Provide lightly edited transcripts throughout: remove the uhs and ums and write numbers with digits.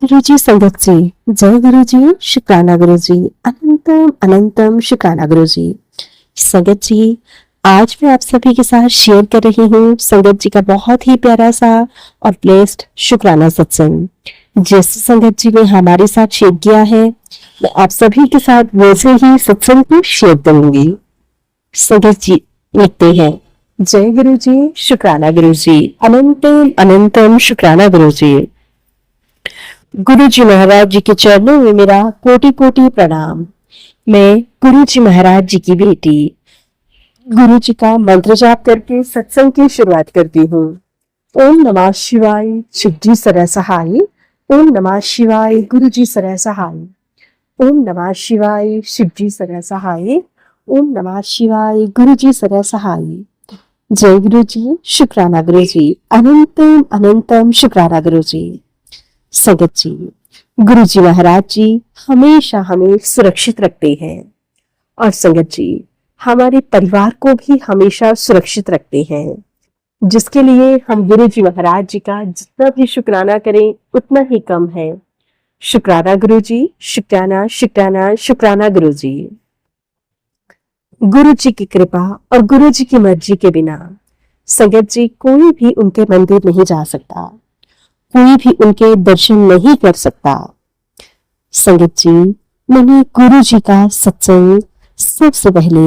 गुरु जी संगत जी, जय गुरु जी, शुक्राना गुरु जी, अनंतम अनंतम शुक्राना गुरु जी। संगत जी, आज मैं आप सभी के साथ शेयर कर रही हूँ संगत जी का बहुत ही प्यारा सा और ब्लेस्ड शुक्राना सत्संग। जिस संगत जी ने हमारे साथ शेयर किया है, मैं आप सभी के साथ वैसे ही सत्संग को शेयर करूंगी। संगत जी लिखते हैं, जय गुरु जी, शुक्राना गुरु जी, अनंतम अनंतम शुक्राना गुरु जी। गुरु जी महाराज जी के चरणों में मेरा कोटि कोटि प्रणाम। मैं गुरु जी महाराज जी की बेटी गुरु जी का मंत्र जाप करके सत्संग की शुरुआत करती हूँ। ओम नमः शिवाय, शिव जी सरह सहाय। ओम नमः शिवाय, गुरु जी सरह सहाय। ओम नमः शिवाय, शिव जी सरह सहाय। ओम नमः शिवाय, गुरु जी सरह सहाय। जय गुरु जी, शुक्राना गुरु जी, अनंतम अनंतम शुक्राना गुरु जी। संगत जी, गुरु जी महाराज जी हमेशा हमें सुरक्षित रखते हैं और संगत जी हमारे परिवार को भी हमेशा सुरक्षित रखते हैं, जिसके लिए हम गुरु जी महाराज जी का जितना भी शुक्राना करें उतना ही कम है। शुक्राना गुरु जी, शुक्राना शुक्राना शुक्राना गुरु जी। गुरु जी की कृपा और गुरु जी की मर्जी के बिना संगत जी कोई भी उनके मंदिर नहीं जा सकता, कोई भी उनके दर्शन नहीं कर सकता। संगत जी, मैंने गुरु जी का सत्संग सबसे पहले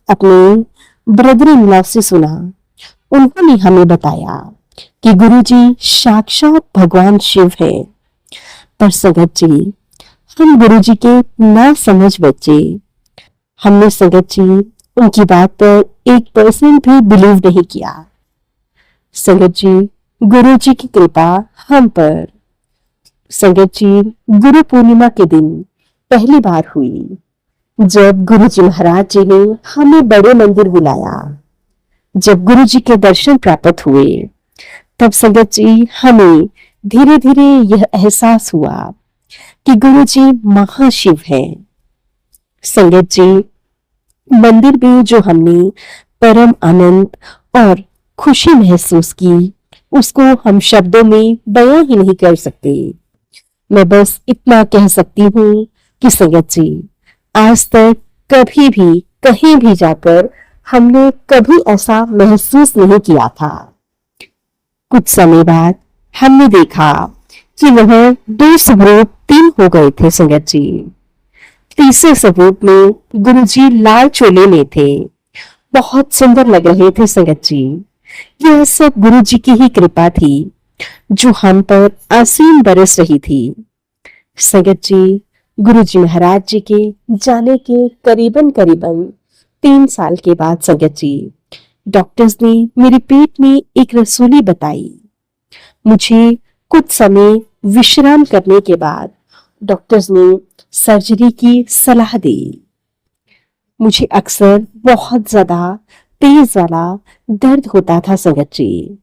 अपने ब्रदर इन लॉ से सुना। उन्होंने हमें बताया कि गुरु जी साक्षात भगवान शिव है। पर संगत जी, हम गुरु जी के ना समझ बच्चे, हमने संगत जी उनकी बात पर 1% भी बिलीव नहीं किया। संगत जी, गुरु जी की कृपा हम पर संगत जी गुरु पूर्णिमा के दिन पहली बार हुई, जब गुरु जी महाराज जी ने हमें बड़े मंदिर बुलाया। जब गुरु जी के दर्शन प्राप्त हुए, तब संगत जी हमें धीरे धीरे यह एहसास हुआ कि गुरु जी महाशिव हैं। संगत जी, मंदिर में जो हमने परम आनंद और खुशी महसूस की, उसको हम शब्दों में बयां ही नहीं कर सकते। मैं बस इतना कह सकती हूँ कि संगत जी, आज तक कभी भी कहीं भी जाकर हमने कभी ऐसा महसूस नहीं किया था। कुछ समय बाद हमने देखा कि वह 2 स्वरूप 3 हो गए थे। संगत जी, तीसरे स्वरूप में गुरु जी लाल चोले में थे, बहुत सुंदर लग रहे थे। संगत जी, यह सब गुरु जी की ही कृपा थी जो हम पर असीम बरस रही थी। संगत जी, गुरु जी महाराज जी के जाने के करीबन 3 साल के बाद संगत जी, डॉक्टर्स ने मेरे पेट में एक रसूली बताई। मुझे कुछ समय विश्राम करने के बाद डॉक्टर्स ने सर्जरी की सलाह दी। मुझे अक्सर बहुत ज्यादा तेज वाला दर्द होता था। संगत जी,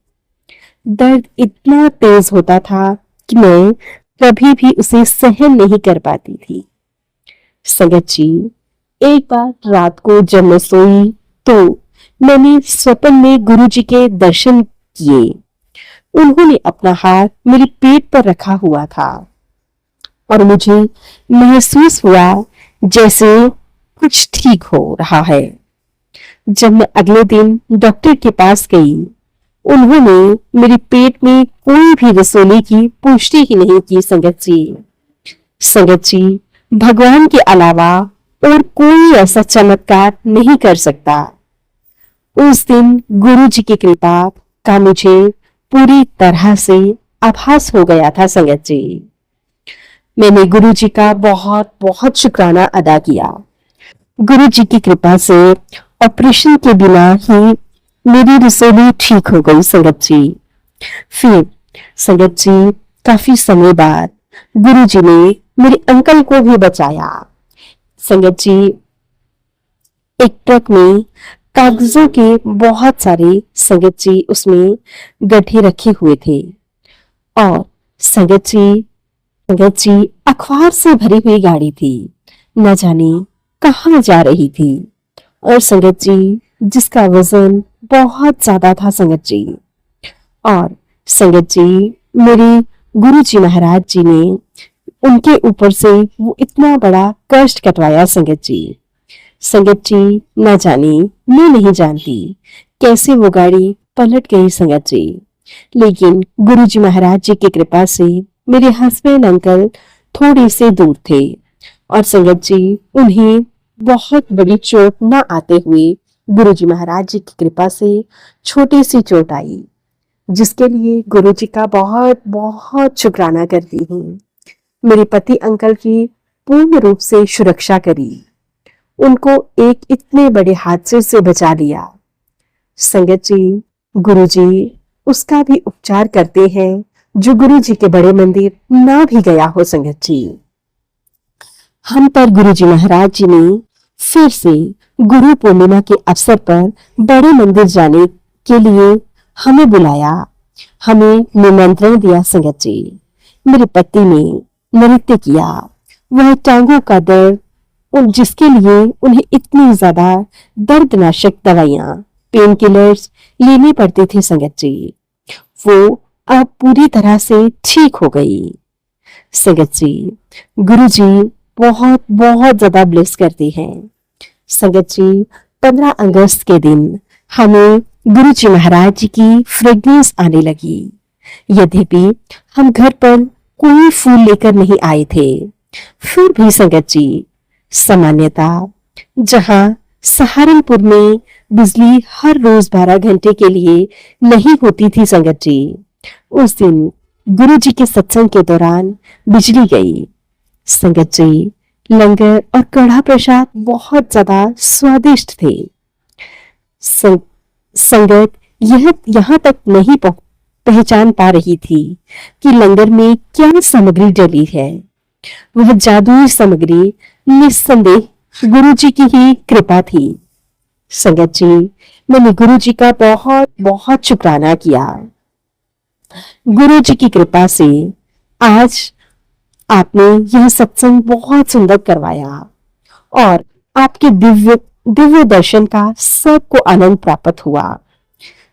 दर्द इतना तेज होता था कि मैं कभी भी उसे सहन नहीं कर पाती थी। संगत जी, एक बार रात को जब मैं सोई तो मैंने स्वप्न में गुरु जी के दर्शन किए। उन्होंने अपना हाथ मेरे पेट पर रखा हुआ था और मुझे महसूस हुआ जैसे कुछ ठीक हो रहा है। जब मैं अगले दिन डॉक्टर के पास गई, उन्होंने मेरे पेट में कोई भी रसोली की पुष्टि ही नहीं की। संगत जी, भगवान के अलावा और कोई ऐसा चमत्कार नहीं कर सकता। उस दिन गुरु जी की कृपा का मुझे पूरी तरह से आभास हो गया था। संगत जी, मैंने गुरु जी का बहुत बहुत शुक्राना अदा किया। गुरु जी की कृपा से ऑपरेशन के बिना ही मेरी रसोली ठीक हो गई। संगत जी, फिर संगत जी काफी समय बाद गुरु जी ने मेरे अंकल को भी बचाया। संगत जी, एक ट्रक में कागजों के बहुत सारे संगत जी उसमें गड्ढे रखे हुए थे और संगत जी अखबार से भरी हुई गाड़ी थी, न जाने कहाँ जा रही थी। और संगत जी, जिसका वजन बहुत ज्यादा था। संगत जी, और संगत जी मेरे गुरु जी महाराज जी ने उनके ऊपर से वो इतना बड़ा कष्ट कटवाया संगत जी। संगत जी न जाने, मैं नहीं जानती कैसे वो गाड़ी पलट गई संगत जी, लेकिन गुरु जी महाराज जी की कृपा से मेरे हस्बैंड अंकल थोड़े से दूर थे और संगत जी उन्हें बहुत बड़ी चोट न आते हुए गुरु जी महाराज जी की कृपा से छोटी सी चोट आई, जिसके लिए गुरु जी का बहुत बहुत शुक्राना करती हूँ। मेरे पति अंकल की पूर्ण रूप से सुरक्षा करी, उनको एक इतने बड़े हादसे से बचा लिया। संगत जी, गुरु जी उसका भी उपचार करते हैं जो गुरु जी के बड़े मंदिर ना भी गया हो। संगत जी, हम पर गुरु जी महाराज जी ने फिर से गुरु पूर्णिमा के अवसर पर बड़े मंदिर जाने के लिए हमें बुलाया, हमें निमंत्रण दिया। संगत जी, मेरे पति ने नृत्य किया, वह टांगों का दर्द जिसके लिए उन्हें इतनी ज्यादा दर्दनाशक दवाइयां, पेन किलर्स लेने पड़ते थे संगत जी, वो अब पूरी तरह से ठीक हो गई। संगत जी, गुरु जी बहुत बहुत ज्यादा ब्लेस करते हैं। संगत जी, 15 अगस्त के दिन हमें गुरु जी महाराज जी की फ्रेग्रेंस आने लगी। यद्यपि हम घर पर कोई फूल लेकर नहीं आए थे, फिर भी संगत जी, सामान्यता जहां सहारनपुर में बिजली हर रोज 12 घंटे के लिए नहीं होती थी संगत जी, उस दिन गुरु जी के सत्संग के दौरान बिजली गई। संगत जी, लंगर और कढ़ा प्रसाद बहुत ज्यादा स्वादिष्ट थे। संगत यह यहाँ तक नहीं पहचान पा रही थी कि लंगर में क्या सामग्री डली है। वह जादुई सामग्री निस्संदेह गुरु जी की ही कृपा थी। संगत जी, मैंने गुरु जी का बहुत बहुत शुक्राना किया। गुरु जी की कृपा से आज आपने यह सत्संग बहुत सुंदर करवाया और आपके दिव्य दिव्य दर्शन का सबको आनंद प्राप्त हुआ।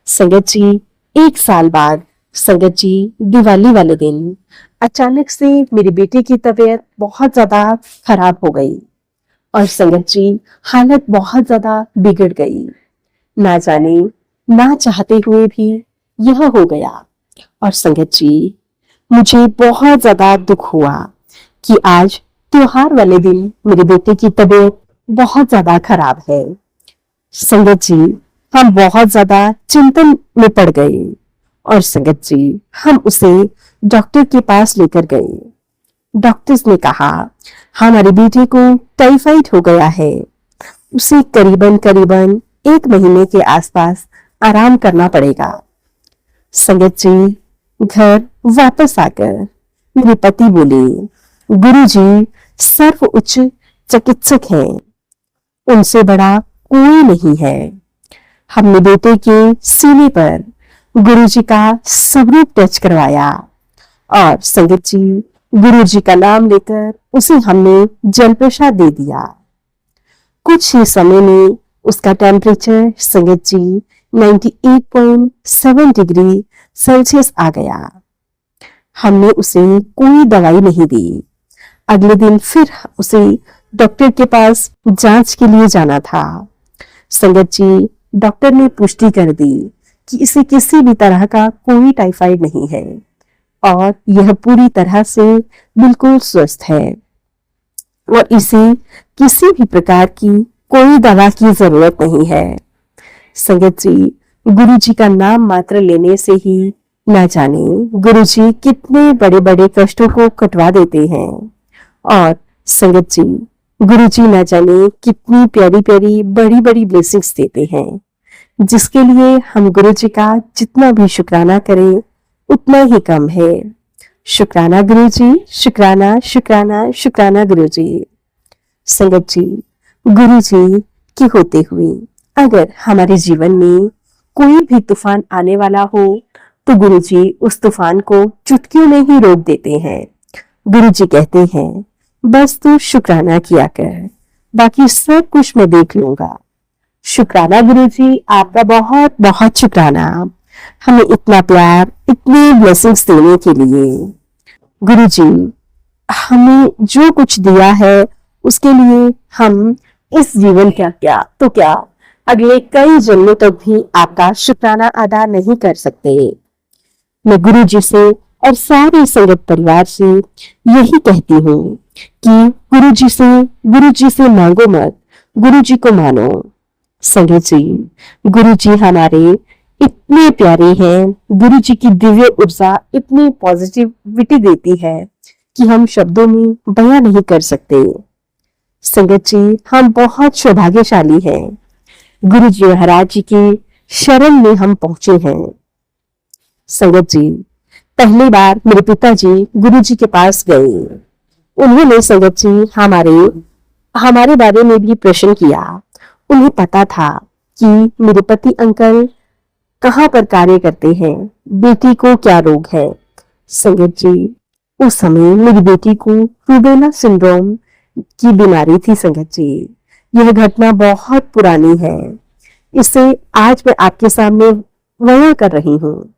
संगत जी, 1 साल बाद संगत जी, दिवाली वाले दिन अचानक से मेरी बेटी की तबीयत बहुत ज्यादा खराब हो गई और संगत जी, हालत बहुत ज्यादा बिगड़ गई। ना जाने, ना चाहते हुए भी यह हो गया। और संगत जी, मुझे बहुत ज्यादा दुख हुआ कि आज त्योहार वाले दिन मेरे बेटे की तबीयत बहुत ज्यादा खराब है। संगत जी, हम बहुत ज्यादा चिंतन में पड़ गए और संगत जी, हम उसे डॉक्टर के पास लेकर गए। डॉक्टर्स ने कहा हमारे बेटे को टाइफाइड हो गया है, उसे करीबन 1 महीने के आसपास आराम करना पड़ेगा। संगत जी, घर वापस आकर मेरे पति बोले, गुरुजी सर्वोच्च चिकित्सक हैं, उनसे बड़ा कोई नहीं है। हमने बेटे के सीने पर गुरुजी का स्वरूप टच करवाया और संगत जी, गुरुजी का नाम लेकर उसे हमने जल प्रसाद दे दिया। कुछ ही समय में उसका टेम्परेचर संगत जी 98.7 डिग्री सेल्सियस आ गया। हमने उसे कोई दवाई नहीं दी। अगले दिन फिर उसे डॉक्टर के पास जांच के लिए जाना था। संगत जी, डॉक्टर ने पुष्टि कर दी कि इसे किसी भी तरह का कोई टाइफाइड नहीं है और यह पूरी तरह से बिल्कुल स्वस्थ है और इसे किसी भी प्रकार की कोई दवा की जरूरत नहीं है। संगत जी, गुरु जी का नाम मात्र लेने से ही न जाने गुरु जी कितने बड़े बड़े कष्टों को कटवा देते हैं और संगत जी, गुरु जी न जाने कितनी प्यारी प्यारी बड़ी बड़ी ब्लेसिंग्स देते हैं, जिसके लिए हम गुरु जी का जितना भी शुक्राना करें उतना ही कम है। शुक्राना गुरु जी, शुक्राना शुक्राना शुक्राना गुरु जी। संगत जी, गुरु जी के होते हुए अगर हमारे जीवन में कोई भी तूफान आने वाला हो तो गुरु जी उस तूफान को चुटकियों में ही रोक देते हैं। गुरु जी कहते हैं, बस तू शुक्राना किया कर, बाकी सब कुछ मैं देख लूंगा। शुक्राना गुरु जी, आपका बहुत बहुत शुक्राना हमें इतना प्यार, इतनी ब्लेसिंग्स देने के लिए। गुरु जी हमें जो कुछ दिया है उसके लिए हम इस जीवन क्या अगले कई जन्मों तक भी आपका शुक्राना अदा नहीं कर सकते। मैं गुरु जी से और सारे संगत परिवार से यही कहती हूँ कि गुरु जी से मांगो मत, गुरु जी को मानो। संगत जी, गुरु जी हमारे इतने प्यारे हैं, गुरु जी की दिव्य ऊर्जा इतनी पॉजिटिविटी देती है कि हम शब्दों में बयां नहीं कर सकते। संगत जी, हम बहुत सौभाग्यशाली हैं, गुरु जी महाराज जी के शरण में हम पहुंचे हैं। संगत जी, पहली बार मेरे पिताजी गुरु जी के पास गए। उन्होंने संगत जी हमारे बारे में भी प्रश्न किया। उन्हें पता था कि मेरे पति अंकल कहाँ पर कार्य करते हैं, बेटी को क्या रोग है। संगत जी, उस समय मेरी बेटी को रूबेला सिंड्रोम की बीमारी थी। संगत जी, यह घटना बहुत पुरानी है, इसे आज मैं आपके सामने बयां कर रही हूँ।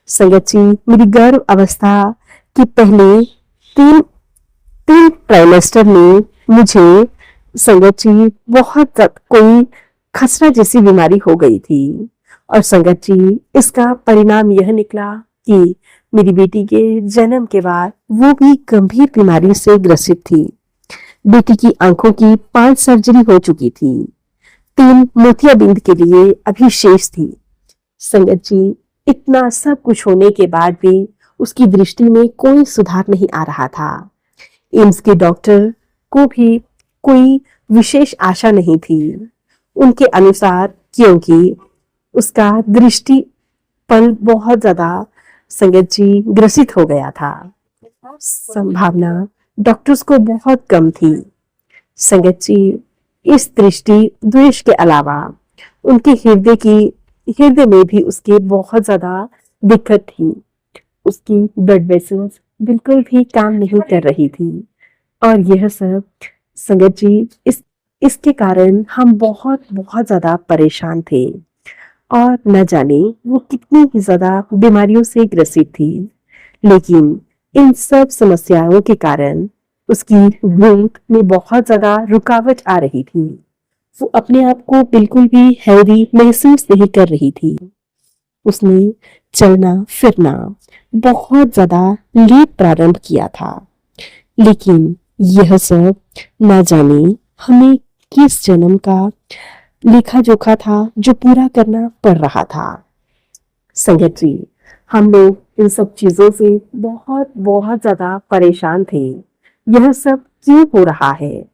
संगत जी, मेरी गर्भ अवस्था के पहले तीन ट्राइमेस्टर में मुझे संगत जी बहुत कोई खसरा जैसी बीमारी हो गई थी। और संगत जी, इसका परिणाम यह निकला कि मेरी बेटी के जन्म के बाद वो भी गंभीर बीमारी से ग्रसित थी। बेटी की आंखों की 5 सर्जरी हो चुकी थी, 3 मोतियाबिंद के लिए अभी शेष थी। संगत जी, इतना सब कुछ होने के बाद भी उसकी दृष्टि में कोई सुधार नहीं आ रहा था। एम्स के डॉक्टर को भी कोई विशेष आशा नहीं थी उनके अनुसार, क्योंकि उसका दृष्टि पल बहुत ज्यादा संगत जी ग्रसित हो गया था। संभावना डॉक्टर्स को बहुत कम थी। संगत जी, इस दृष्टि द्वेष के अलावा उनके हृदय में भी उसके बहुत ज्यादा दिक्कत थी। उसकी ब्लड वेसल्स बिल्कुल भी काम नहीं कर रही थी। और यह सब संगत जी, इसके कारण हम बहुत ज्यादा परेशान थे और न जाने वो कितनी ही ज्यादा बीमारियों से ग्रसित थी। लेकिन इन सब समस्याओं के कारण उसकी ग्रोथ में बहुत ज्यादा रुकावट आ रही थी। वो अपने आप को बिल्कुल भी हेल्दी महसूस नहीं कर रही थी। उसने चलना फिरना बहुत ज्यादा लेट प्रारंभ किया था। लेकिन यह सब ना जाने हमें किस जन्म का लेखा जोखा था जो पूरा करना पड़ रहा था। संगत जी, हम लोग इन सब चीजों से बहुत ज्यादा परेशान थे। यह सब क्यों हो रहा है?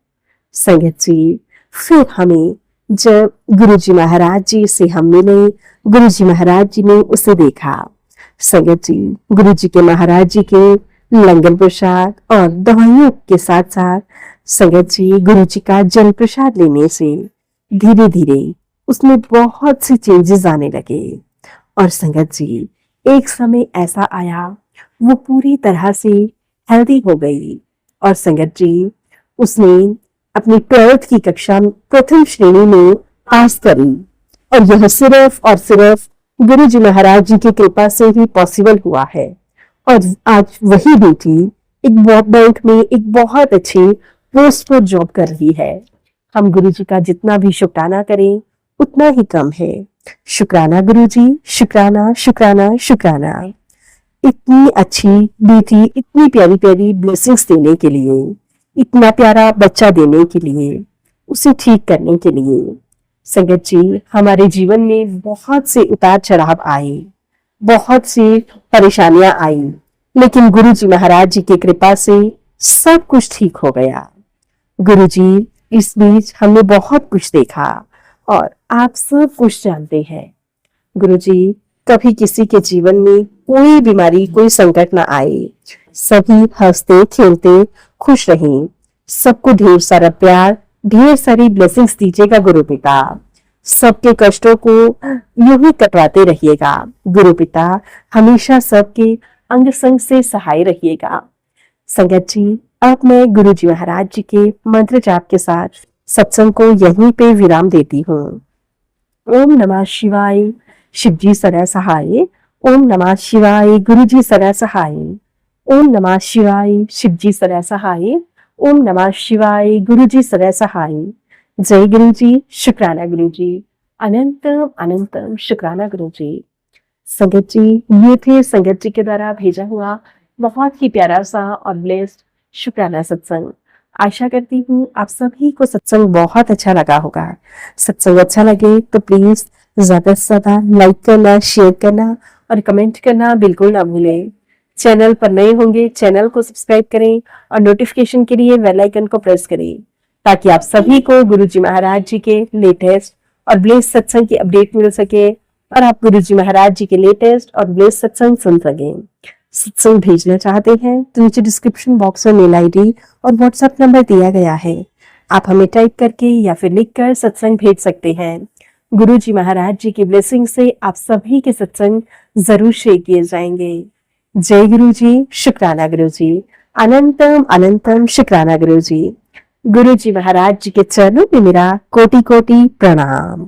संगत जी, फिर हमें जब गुरुजी महाराज जी से हम मिले, गुरुजी महाराज जी ने उसे देखा। संगत जी, गुरुजी के महाराज जी के लंगर प्रसाद और दवाइयों के साथ साथ संगत जी गुरुजी का जल प्रसाद लेने से धीरे धीरे उसमें बहुत से चेंजेस आने लगे। और संगत जी, एक समय ऐसा आया वो पूरी तरह से हेल्दी हो गई। और संगत जी, उसने अपनी 12th की कक्षा प्रथम श्रेणी में पास करी। और यह सिर्फ और सिर्फ गुरुजी महाराज जी की कृपा से ही पॉसिबल हुआ है। और आज वही बेटी एक बैंक में एक बहुत अच्छी पोस्ट पर जॉब कर रही है। हम गुरुजी का जितना भी शुक्राना करें उतना ही कम है। शुक्राना गुरुजी, शुक्राना शुक्राना शुक्राना। इतनी अच्छी बेटी, इतनी प्यारी प्यारी ब्लेसिंग्स देने के लिए, इतना प्यारा बच्चा देने के लिए, उसे ठीक करने के लिए। संगत जी, हमारे जीवन में बहुत से उतार चढ़ाव आए, बहुत सी परेशानियां आई, लेकिन गुरुजी महाराज जी की कृपा से सब कुछ ठीक हो गया। गुरुजी, इस बीच हमने बहुत कुछ देखा और आप सब कुछ जानते हैं। गुरुजी, कभी किसी के जीवन में कोई बीमारी, कोई संकट ना आए, सभी हंसते खेलते खुश रहें। सबको ढेर सारा प्यार, ढेर सारी ब्लेसिंग्स दीजिएगा गुरु पिता। सबके कष्टों को यूं ही कटवाते रहिएगा गुरु पिता। हमेशा सबके अंग संग से सहाय रहिएगा। संगत जी, अब मैं गुरु जी महाराज जी के मंत्र जाप के साथ सत्संग को यहीं पे विराम देती हूँ। ओम नमः शिवाय, शिव जी सदा सहाय। ओम नमः शिवाय, गुरु जी सदा सहाय। ओम नमः शिवाय, शिव जी सदा सहाय। ओम नमः शिवाय, गुरु जी सदा सहाय। जय गुरु जी, शुक्राना गुरु जी, अनंतम अनंतम शुक्राना गुरु जी। संगत जी, ये थे संगत जी के द्वारा भेजा हुआ बहुत ही प्यारा सा और ब्लेस्ड शुक्राना सत्संग। आशा करती हूँ आप सभी को सत्संग बहुत अच्छा लगा होगा। सत्संग अच्छा लगे तो प्लीज ज्यादा से ज्यादा लाइक करना, शेयर करना और कमेंट करना बिल्कुल ना भूलें। चैनल पर नए होंगे, चैनल को सब्सक्राइब करें और नोटिफिकेशन के लिए बेल आइकन को प्रेस करें, ताकि आप सभी को गुरु जी महाराज जी के लेटेस्ट और ब्लेस्ड सत्संग की अपडेट मिल सके और आप गुरु जी महाराज जी के लेटेस्ट और ब्लेस्ड सत्संग सुन सकें। सत्संग भेजना चाहते हैं तो नीचे डिस्क्रिप्शन बॉक्स में मेल आईडी और व्हाट्सएप नंबर दिया गया है। आप हमें टाइप करके या फिर लिखकर सत्संग भेज सकते हैं। गुरु जी महाराज जी की ब्लेसिंग से आप सभी के सत्संग जरूर शेयर किए जाएंगे। जय गुरु जी, शुक्राना गुरु जी, अनंतम अनंतम शुक्राना गुरु जी। गुरु जी महाराज जी के चरणों में मेरा कोटि कोटि प्रणाम।